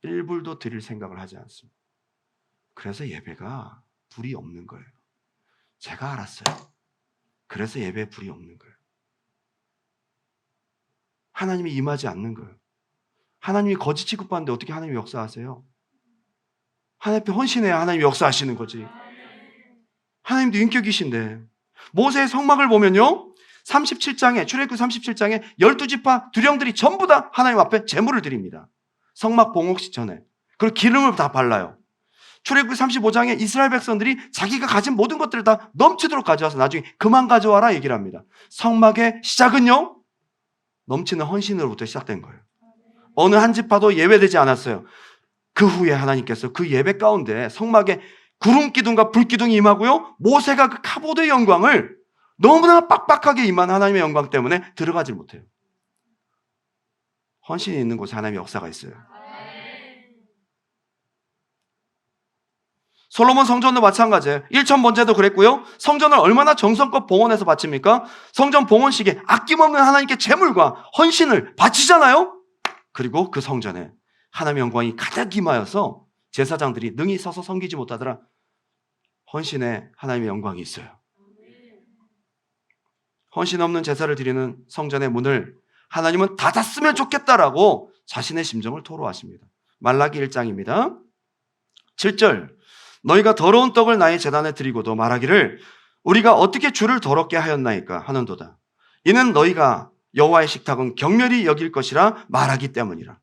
일불도 드릴 생각을 하지 않습니다. 그래서 예배가 불이 없는 거예요. 제가 알았어요. 그래서 예배에 불이 없는 거예요. 하나님이 임하지 않는 거예요. 하나님이 거짓 취급하는데 어떻게 하나님이 역사하세요? 하나님 앞에 헌신해야 하나님이 역사하시는 거지. 하나님도 인격이신데 모세의 성막을 보면요 37장에 출애굽기 37장에 12지파 두령들이 전부 다 하나님 앞에 제물을 드립니다. 성막 봉옥식 전에. 그리고 기름을 다 발라요. 출애굽기 35장에 이스라엘 백성들이 자기가 가진 모든 것들을 다 넘치도록 가져와서 나중에 그만 가져와라 얘기를 합니다. 성막의 시작은요 넘치는 헌신으로부터 시작된 거예요. 어느 한 지파도 예외되지 않았어요. 그 후에 하나님께서 그 예배 가운데 성막에 구름 기둥과 불 기둥이 임하고요. 모세가 그 카보드의 영광을 너무나 빡빡하게 임한 하나님의 영광 때문에 들어가지 못해요. 헌신이 있는 곳에 하나님의 역사가 있어요. 솔로몬 성전도 마찬가지예요. 1천 번제도 그랬고요. 성전을 얼마나 정성껏 봉헌해서 바칩니까? 성전 봉헌식에 아낌없는 하나님께 제물과 헌신을 바치잖아요. 그리고 그 성전에 하나님의 영광이 가득 임하여서 제사장들이 능히 서서 섬기지 못하더라. 헌신에 하나님의 영광이 있어요. 헌신 없는 제사를 드리는 성전의 문을 하나님은 닫았으면 좋겠다라고 자신의 심정을 토로하십니다. 말라기 1장입니다. 7절 너희가 더러운 떡을 나의 제단에 드리고도 말하기를 우리가 어떻게 주를 더럽게 하였나이까 하는도다. 이는 너희가 여호와의 식탁은 경멸히 여길 것이라 말하기 때문이라.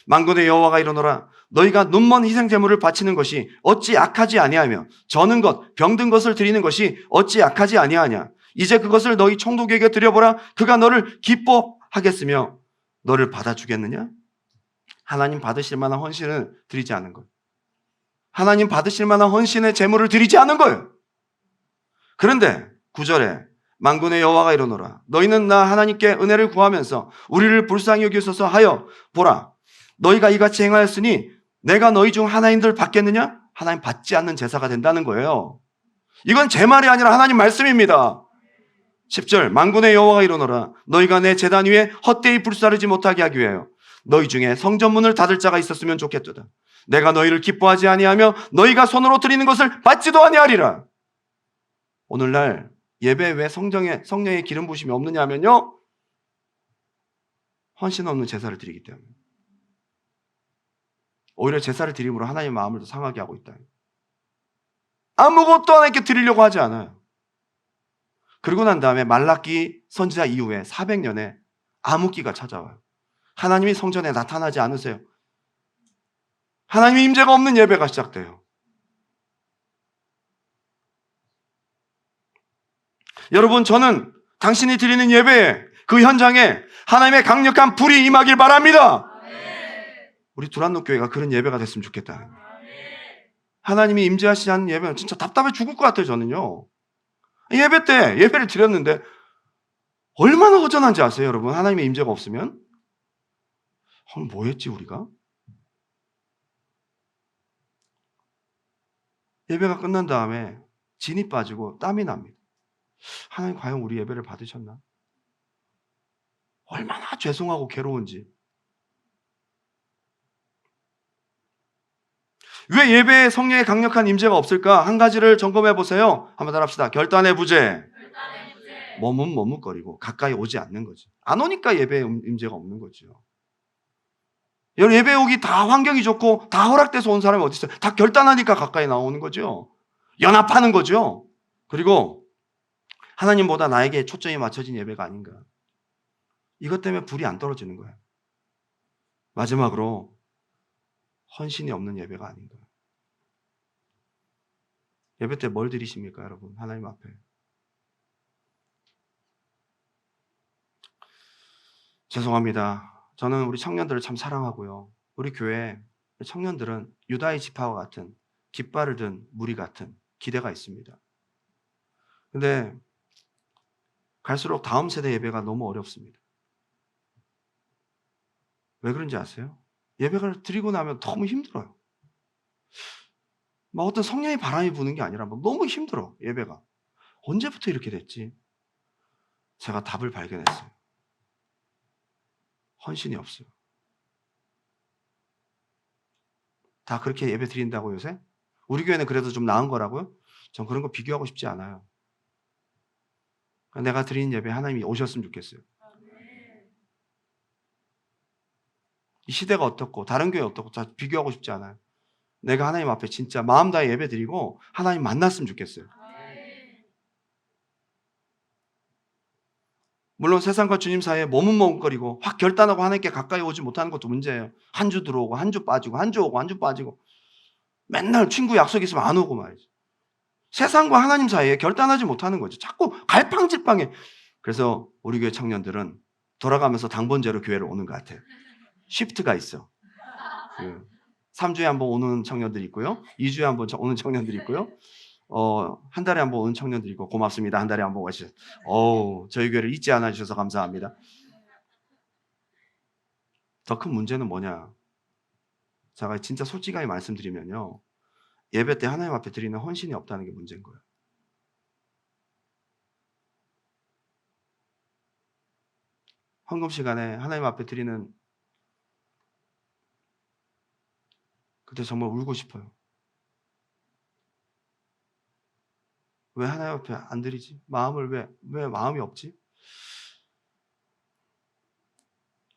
만군의 여호와가 이르노라 너희가 눈먼 희생 제물을 바치는 것이 어찌 악하지 아니하며 저는 것 병든 것을 드리는 것이 어찌 악하지 아니하냐. 이제 그것을 너희 총독에게 드려보라. 그가 너를 기뻐하겠으며 너를 받아주겠느냐. 하나님 받으실 만한 헌신을 드리지 않은 것. 하나님 받으실 만한 헌신의 제물을 드리지 않은 거예요. 그런데 9절에 만군의 여호와가 이르노라 너희는 나 하나님께 은혜를 구하면서 우리를 불쌍히 여기소서 하여 보라. 너희가 이같이 행하였으니 내가 너희 중 하나님들 받겠느냐? 하나님 받지 않는 제사가 된다는 거예요. 이건 제 말이 아니라 하나님 말씀입니다. 10절 만군의 여호와가 이르노라 너희가 내 제단 위에 헛되이 불사르지 못하게 하기 위하여 너희 중에 성전문을 닫을 자가 있었으면 좋겠도다. 내가 너희를 기뻐하지 아니하며 너희가 손으로 드리는 것을 받지도 아니하리라. 오늘날 예배 왜 성령의 기름 부심이 없느냐 하면요 헌신 없는 제사를 드리기 때문에 오히려 제사를 드림으로 하나님의 마음을 더 상하게 하고 있다. 아무것도 하나님께 드리려고 하지 않아요. 그러고 난 다음에 말라기 선지자 이후에 400년에 암흑기가 찾아와요. 하나님이 성전에 나타나지 않으세요. 하나님의 임재가 없는 예배가 시작돼요. 여러분 저는 당신이 드리는 예배에 그 현장에 하나님의 강력한 불이 임하길 바랍니다. 우리 두란노 교회가 그런 예배가 됐으면 좋겠다. 하나님이 임재하시지 않는 예배는 진짜 답답해 죽을 것 같아요. 저는요. 예배 때 예배를 드렸는데 얼마나 허전한지 아세요 여러분? 하나님의 임재가 없으면 뭐 했지 우리가? 예배가 끝난 다음에 진이 빠지고 땀이 납니다. 하나님 과연 우리 예배를 받으셨나? 얼마나 죄송하고 괴로운지. 왜 예배에 성령의 강력한 임재가 없을까? 한 가지를 점검해 보세요. 한번 따라합시다. 결단의 부재. 머뭇머뭇거리고 가까이 오지 않는 거지. 안 오니까 예배에 임재가 없는 거죠. 여러분 예배 오기 다 환경이 좋고 다 허락돼서 온 사람이 어디 있어요? 다 결단하니까 가까이 나오는 거죠. 연합하는 거죠. 그리고 하나님보다 나에게 초점이 맞춰진 예배가 아닌가. 이것 때문에 불이 안 떨어지는 거예요. 마지막으로 헌신이 없는 예배가 아닌가. 예배 때 뭘 드리십니까 여러분? 하나님 앞에. 죄송합니다. 저는 우리 청년들을 참 사랑하고요. 우리 교회 청년들은 유다의 지파와 같은 깃발을 든 무리 같은 기대가 있습니다. 근데 갈수록 다음 세대 예배가 너무 어렵습니다. 왜 그런지 아세요? 예배를 드리고 나면 너무 힘들어요. 막 어떤 성령의 바람이 부는 게 아니라 막 너무 힘들어, 예배가. 언제부터 이렇게 됐지? 제가 답을 발견했어요. 헌신이 없어요. 다 그렇게 예배 드린다고 요새? 우리 교회는 그래도 좀 나은 거라고요? 전 그런 거 비교하고 싶지 않아요. 내가 드린 예배 하나님이 오셨으면 좋겠어요. 이 시대가 어떻고 다른 교회 어떻고 다 비교하고 싶지 않아요. 내가 하나님 앞에 진짜 마음 다해 예배 드리고 하나님 만났으면 좋겠어요. 물론 세상과 주님 사이에 머뭇머뭇거리고 확 결단하고 하나님께 가까이 오지 못하는 것도 문제예요. 한 주 들어오고 한 주 빠지고 한 주 오고 한 주 빠지고 맨날 친구 약속 있으면 안 오고 말이죠. 세상과 하나님 사이에 결단하지 못하는 거죠. 자꾸 갈팡질팡해. 그래서 우리 교회 청년들은 돌아가면서 당번제로 교회를 오는 것 같아요. 시프트가 있어. 3주에 한 번 오는 청년들이 있고요. 2주에 한 번 오는 청년들이 있고요. 한 달에 한 번 오는 청년들이 있고 고맙습니다. 한 달에 한 번 오시죠. 저희 교회를 잊지 않아 주셔서 감사합니다. 더 큰 문제는 뭐냐? 제가 진짜 솔직하게 말씀드리면요. 예배 때 하나님 앞에 드리는 헌신이 없다는 게 문제인 거예요. 헌금 시간에 하나님 앞에 드리는 그때 정말 울고 싶어요. 왜 하나님 앞에 안 드리지? 마음을 왜 마음이 없지?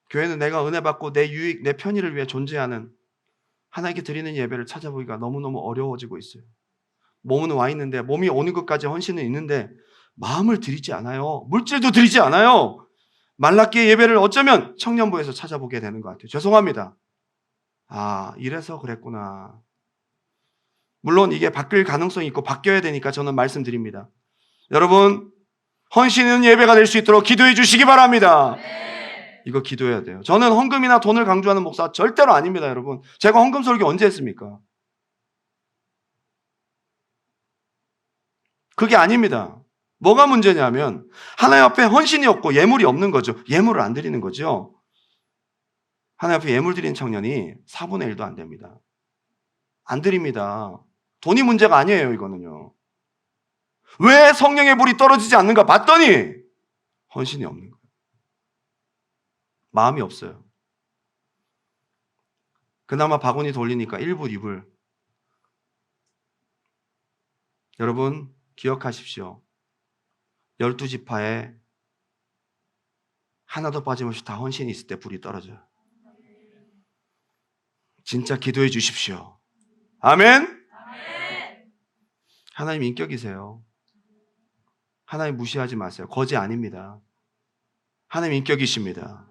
교회는 내가 은혜 받고 내 유익, 내 편의를 위해 존재하는 하나님께 드리는 예배를 찾아보기가 너무너무 어려워지고 있어요. 몸은 와 있는데 몸이 오는 것까지 헌신은 있는데 마음을 드리지 않아요. 물질도 드리지 않아요. 말라기의 예배를 어쩌면 청년부에서 찾아보게 되는 것 같아요. 죄송합니다. 이래서 그랬구나. 물론 이게 바뀔 가능성이 있고 바뀌어야 되니까 저는 말씀드립니다. 여러분, 헌신 있는 예배가 될 수 있도록 기도해 주시기 바랍니다. 이거 기도해야 돼요. 저는 헌금이나 돈을 강조하는 목사 절대로 아닙니다, 여러분. 제가 헌금 설교 언제 했습니까? 그게 아닙니다. 뭐가 문제냐면 하나님 앞에 헌신이 없고 예물이 없는 거죠. 예물을 안 드리는 거죠. 하나님 앞에 예물 드리는 청년이 4분의 1도 안 됩니다. 안 드립니다. 돈이 문제가 아니에요, 이거는요. 왜 성령의 불이 떨어지지 않는가 봤더니 헌신이 없는 거예요. 마음이 없어요. 그나마 바구니 돌리니까 1불, 2불. 여러분 기억하십시오. 12지파에 하나도 빠짐없이 다 헌신이 있을 때 불이 떨어져요. 진짜 기도해 주십시오. 아멘? 하나님 인격이세요. 하나님 무시하지 마세요. 거지 아닙니다. 하나님 인격이십니다.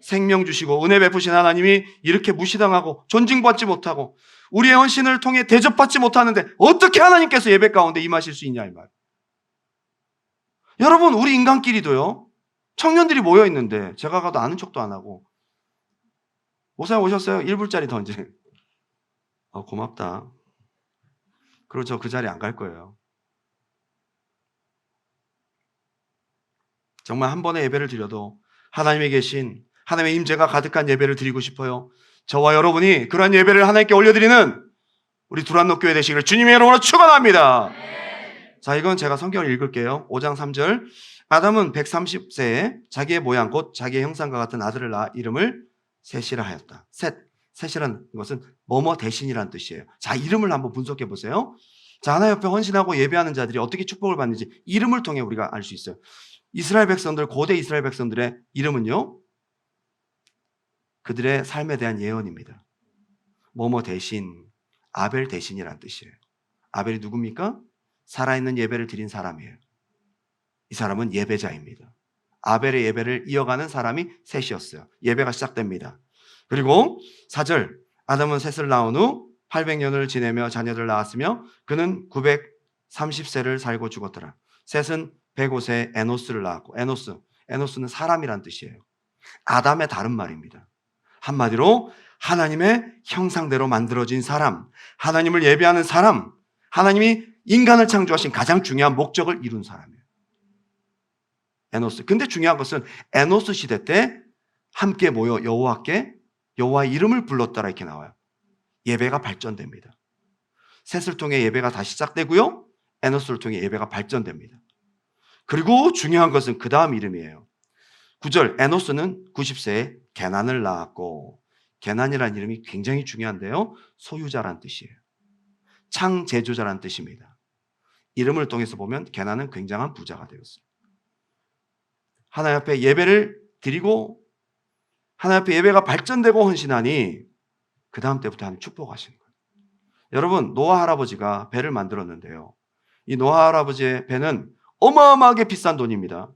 생명 주시고 은혜 베푸신 하나님이 이렇게 무시당하고 존중받지 못하고 우리의 헌신을 통해 대접받지 못하는데 어떻게 하나님께서 예배 가운데 임하실 수 있냐 이 말. 여러분 우리 인간끼리도요. 청년들이 모여 있는데 제가 가도 아는 척도 안 하고 목사님 오셨어요? 1불짜리 던지. 고맙다. 그리고 저 그 자리에 안 갈 거예요. 정말 한 번의 예배를 드려도 하나님에 계신 하나님의 임재가 가득한 예배를 드리고 싶어요. 저와 여러분이 그러한 예배를 하나님께 올려드리는 우리 두란노 교회 되시기를 주님의 이름으로 축원합니다. 자, 이건 제가 성경을 읽을게요. 5장 3절. 아담은 130세에 자기의 모양 곧 자기의 형상과 같은 아들을 낳아 이름을 셋이라 하였다. 셋이라는 것은 뭐뭐 대신이라는 뜻이에요. 자, 이름을 한번 분석해 보세요. 자, 하나님 옆에 헌신하고 예배하는 자들이 어떻게 축복을 받는지 이름을 통해 우리가 알 수 있어요. 이스라엘 백성들, 고대 이스라엘 백성들의 이름은요, 그들의 삶에 대한 예언입니다. 뭐뭐 대신, 아벨 대신이라는 뜻이에요. 아벨이 누굽니까? 살아있는 예배를 드린 사람이에요. 이 사람은 예배자입니다. 아벨의 예배를 이어가는 사람이 셋이었어요. 예배가 시작됩니다. 그리고 4절, 아담은 셋을 낳은 후 800년을 지내며 자녀를 낳았으며 그는 930세를 살고 죽었더라. 셋은 105세에 에노스를 낳았고 에노스는 사람이란 뜻이에요. 아담의 다른 말입니다. 한마디로 하나님의 형상대로 만들어진 사람, 하나님을 예배하는 사람, 하나님이 인간을 창조하신 가장 중요한 목적을 이룬 사람이에요. 에노스. 근데 중요한 것은 에노스 시대 때 함께 모여 여호와께 여호와의 이름을 불렀더라 이렇게 나와요. 예배가 발전됩니다. 셋을 통해 예배가 다시 시작되고요. 에노스를 통해 예배가 발전됩니다. 그리고 중요한 것은 그 다음 이름이에요. 9절 에노스는 90세에 게난을 낳았고, 게난이라는 이름이 굉장히 중요한데요. 소유자란 뜻이에요. 창제조자란 뜻입니다. 이름을 통해서 보면 게난은 굉장한 부자가 되었어요. 하나님 앞에 예배를 드리고 하나님 앞에 예배가 발전되고 헌신하니 그 다음 때부터 하나님 축복하시는 거예요. 여러분, 노아 할아버지가 배를 만들었는데요. 이 노아 할아버지의 배는 어마어마하게 비싼 돈입니다.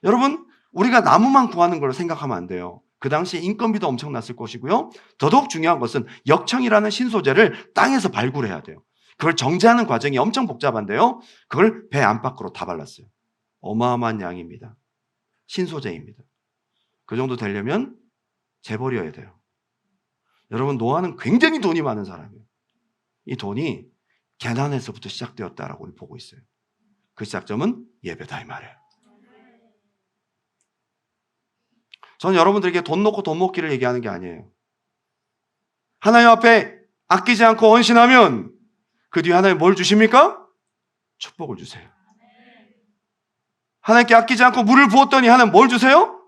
여러분, 우리가 나무만 구하는 걸로 생각하면 안 돼요. 그 당시에 인건비도 엄청났을 것이고요. 더더욱 중요한 것은 역청이라는 신소재를 땅에서 발굴해야 돼요. 그걸 정제하는 과정이 엄청 복잡한데요. 그걸 배 안팎으로 다 발랐어요. 어마어마한 양입니다. 신소재입니다. 그 정도 되려면 재벌이어야 돼요. 여러분, 노아는 굉장히 돈이 많은 사람이에요. 이 돈이 게난에서부터 시작되었다라고 우리 보고 있어요. 그 시작점은 예배다 이 말이에요. 저는 여러분들에게 돈 놓고 돈 먹기를 얘기하는 게 아니에요. 하나님 앞에 아끼지 않고 헌신하면 그 뒤에 하나님 뭘 주십니까? 축복을 주세요. 하나님께 아끼지 않고 물을 부었더니 하나님 뭘 주세요?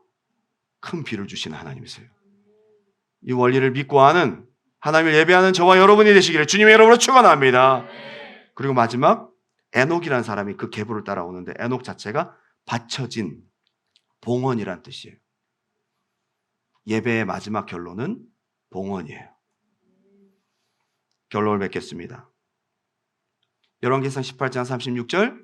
큰 비를 주시는 하나님이세요. 이 원리를 믿고 하는 하나님을 예배하는 저와 여러분이 되시기를 주님의 이름으로 축원합니다. 그리고 마지막 에녹이라는 사람이 그 계보를 따라오는데 에녹 자체가 받쳐진 봉헌이란 뜻이에요. 예배의 마지막 결론은 봉헌이에요. 결론을 맺겠습니다. 열왕기상 18장 36절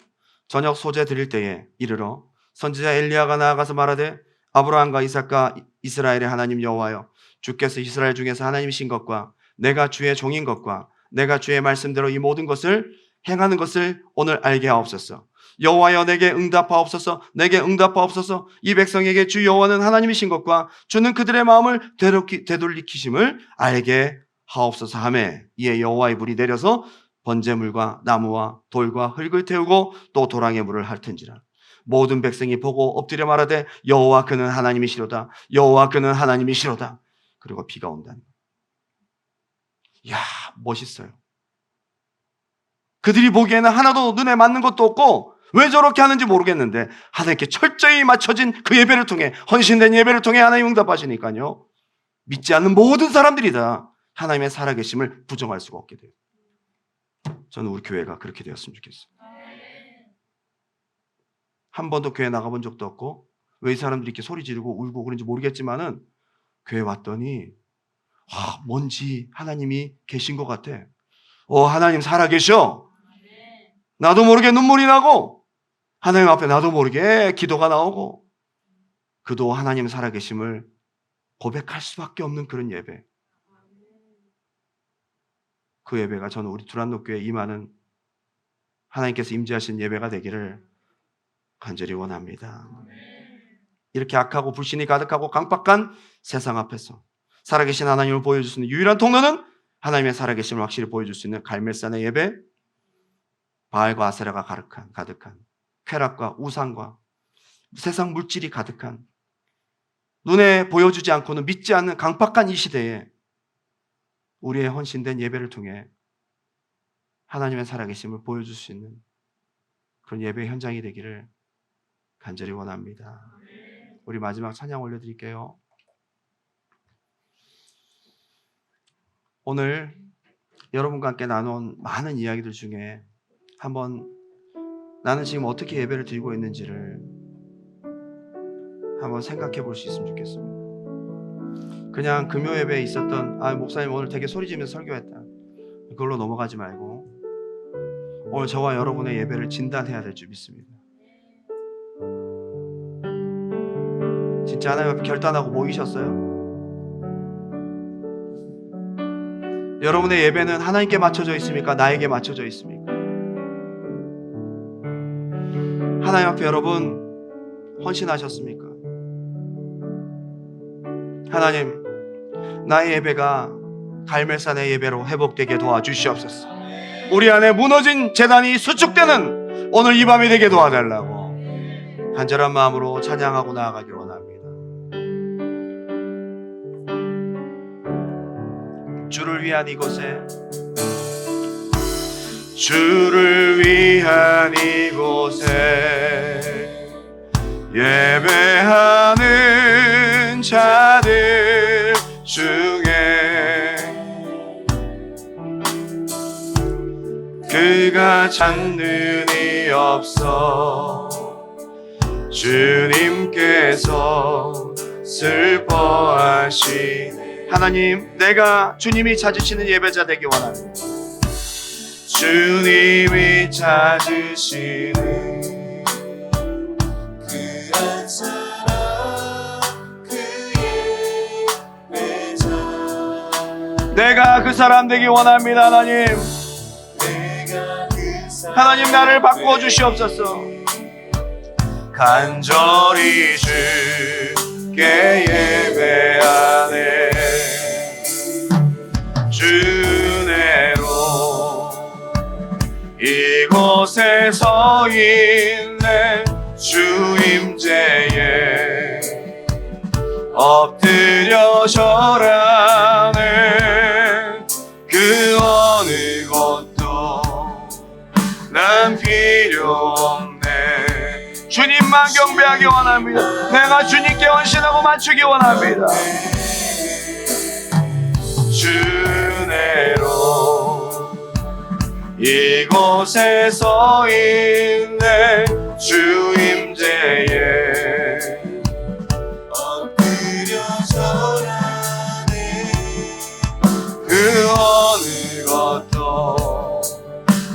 저녁 소재 드릴 때에 이르러 선지자 엘리야가 나아가서 말하되 아브라함과 이삭과 이스라엘의 하나님 여호와여 주께서 이스라엘 중에서 하나님이신 것과 내가 주의 종인 것과 내가 주의 말씀대로 이 모든 것을 행하는 것을 오늘 알게 하옵소서. 여호와여 내게 응답하옵소서. 내게 응답하옵소서. 이 백성에게 주 여호와는 하나님이신 것과 주는 그들의 마음을 되돌리키심을 알게 하옵소서 하매 이에 여호와의 불이 내려서 번제물과 나무와 돌과 흙을 태우고 또 도랑의 물을 핥은지라. 모든 백성이 보고 엎드려 말하되 여호와 그는 하나님이시로다. 여호와 그는 하나님이시로다. 그리고 비가 온다는 거예요. 이야, 멋있어요. 그들이 보기에는 하나도 눈에 맞는 것도 없고 왜 저렇게 하는지 모르겠는데 하나님께 철저히 맞춰진 그 예배를 통해 헌신된 예배를 통해 하나님 응답하시니까요. 믿지 않는 모든 사람들이 다 하나님의 살아계심을 부정할 수가 없게 돼요. 저는 우리 교회가 그렇게 되었으면 좋겠어요. 한 번도 교회 나가본 적도 없고 왜 이 사람들이 이렇게 소리 지르고 울고 그런지 모르겠지만은 교회 왔더니 뭔지 하나님이 계신 것 같아. 하나님 살아계셔. 나도 모르게 눈물이 나고 하나님 앞에 나도 모르게 기도가 나오고 그도 하나님 살아계심을 고백할 수밖에 없는 그런 예배. 그 예배가 저는 우리 두란노교회에 임하는 하나님께서 임재하신 예배가 되기를 간절히 원합니다. 이렇게 악하고 불신이 가득하고 강박한 세상 앞에서 살아계신 하나님을 보여줄 수 있는 유일한 통로는 하나님의 살아계심을 확실히 보여줄 수 있는 갈멜산의 예배, 바알과 아세라가 가득한 쾌락과 우상과 세상 물질이 가득한 눈에 보여주지 않고는 믿지 않는 강박한 이 시대에 우리의 헌신된 예배를 통해 하나님의 살아계심을 보여줄 수 있는 그런 예배 현장이 되기를 간절히 원합니다. 우리 마지막 찬양 올려드릴게요. 오늘 여러분과 함께 나눈 많은 이야기들 중에 한번 나는 지금 어떻게 예배를 드리고 있는지를 한번 생각해 볼 수 있으면 좋겠습니다. 그냥 금요 예배에 있었던 목사님 오늘 되게 소리 지르면서 설교했다, 그걸로 넘어가지 말고 오늘 저와 여러분의 예배를 진단해야 될 줄 믿습니다. 진짜 하나님 앞에 결단하고 모이셨어요? 여러분의 예배는 하나님께 맞춰져 있습니까? 나에게 맞춰져 있습니까? 하나님 앞에 여러분 헌신하셨습니까? 하나님, 나의 예배가 갈멜산의 예배로 회복되게 도와주시옵소서. 우리 안에 무너진 제단이 수축되는 오늘 이 밤이 되게 도와달라고 간절한 마음으로 찬양하고 나아가길 원합니다. 주를 위한 이곳에, 주를 위한 이곳에 예배하는 자들 중에 그가 찾는 이 없어 주님께서 슬퍼하시네. 하나님, 내가 주님이 찾으시는 예배자 되기 원합니다. 주님이 찾으시는 그 한 사람, 그 예배자. 내가 그 사람 되기 원합니다. 하나님, 하나님 나를 바꾸어 주시옵소서. 간절히 주께 예배하네. 주내로 이곳에 서 있네. 주임제에 엎드려 절하네. 그 어느 것도 난 필요 없네. 주님만 경배하기 원합니다. 내가 주님께 헌신하고 맞추기 원합니다. 주내로 이곳에 서 있네. 주임제에 엎드려 절하네. 그 어느 것도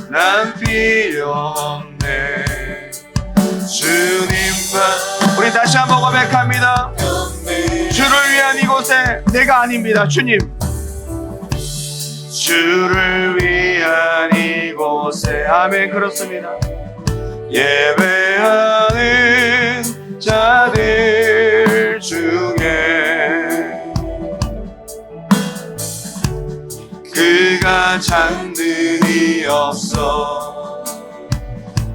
난 필요 없네. 주님만. 우리 다시 한번 고백합니다. 주를 위한 이곳에 내가 아닙니다. 주님. 주를 위한 이곳에, 아멘. 그렇습니다. 예배하는 자들 중에 그가 찾는 이 없어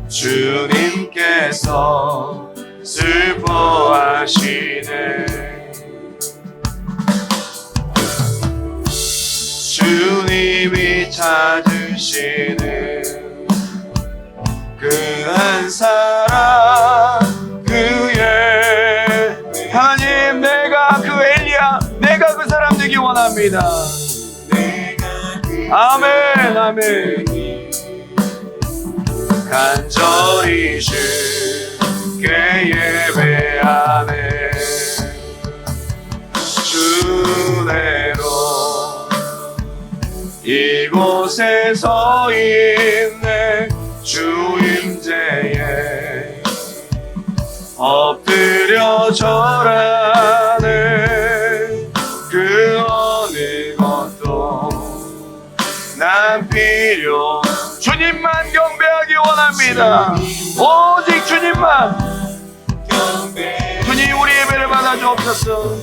주님께서 슬퍼하시네. 주님이 찾으시는 그 한 사람, 그 예배. 하나님, 내가 그 엘리야, 내가 그 사람 되기 원합니다. 아멘, 아멘. 간절히 주께 예배하네. 주내로 이곳에 서 있네. 주임제에 엎드려 절하네. 그 어느 것도 난 필요. 주님만 경배하기 원합니다. 오직 주님만. 주님, 우리 예배를 받아주옵소서.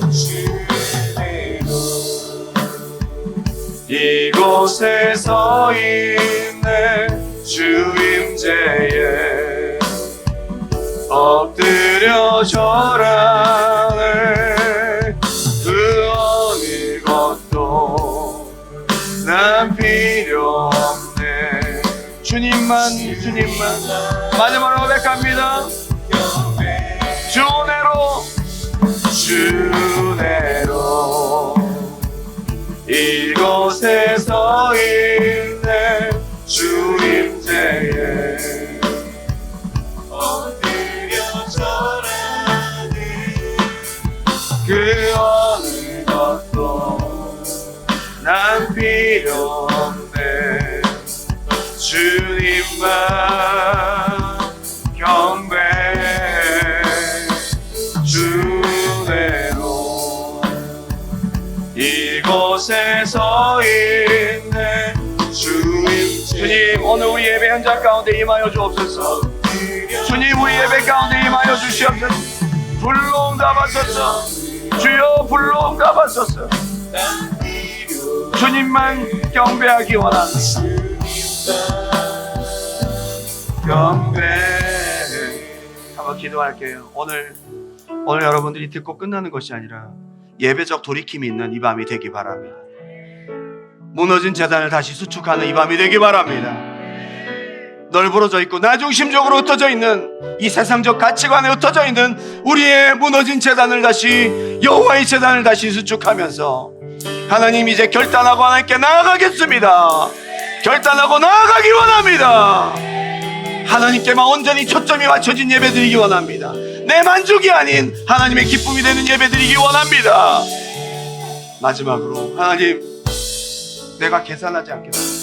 이곳에 서 있네. 주임제에 엎드려 절하네. 그 어느 것도 난 필요 없네. 주님만, 주님만. 마지막으로 고백합니다. 주내로, 주내로 이곳에 서 있네. 주임제에 엎드려 절하네. 그 어느 것도 난 필요 없네. 주님만 경배해. 주내로 이곳에 서 있네. 주님, 오늘 우리 예배 현장 가운데 임하여 주옵소서. 주님, 우리 예배 가운데 임하여 주시옵소서. 불로 응답하소서. 주여 불로 응답하소서. 주님만 경배하기 원합니다. 경배. 한번 기도할게요. 오늘 여러분들이 듣고 끝나는 것이 아니라 예배적 돌이킴이 있는 이 밤이 되기 바랍니다. 무너진 재단을 다시 수축하는 이 밤이 되기 바랍니다. 널브러져 있고 나중심적으로 흩어져 있는 이 세상적 가치관에 흩어져 있는 우리의 무너진 재단을 다시, 여호와의 재단을 다시 수축하면서 하나님 이제 결단하고 하나님께 나아가겠습니다. 결단하고 나아가기 원합니다. 하나님께만 온전히 초점이 맞춰진 예배 드리기 원합니다. 내 만족이 아닌 하나님의 기쁨이 되는 예배 드리기 원합니다. 마지막으로 하나님, 내가 계산하지 않겠습니다.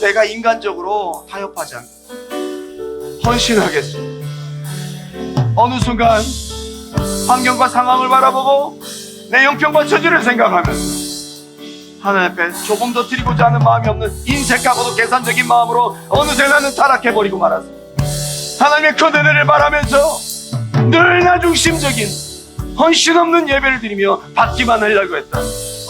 내가 인간적으로 타협하지 않겠습니다. 헌신하겠습니다. 어느 순간 환경과 상황을 바라보고 내 형편과 처지를 생각하면서 하나님 앞에 조금 더 드리고자 하는 마음이 없는 인색하고도 계산적인 마음으로 어느새 나는 타락해버리고 말았습니다. 하나님의 큰 은혜를 바라면서 늘 나중심적인 헌신 없는 예배를 드리며 받기만 하려고 했다.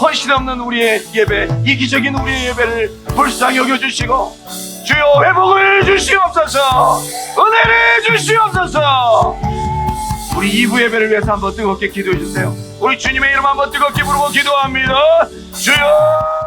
헌신 없는 우리의 예배, 이기적인 우리의 예배를 불쌍히 여겨주시고 주여 회복을 주시옵소서, 은혜를 주시옵소서. 우리 2부 예배를 위해서 한번 뜨겁게 기도해 주세요. 우리 주님의 이름 한번 뜨겁게 부르고 기도합니다. 주여.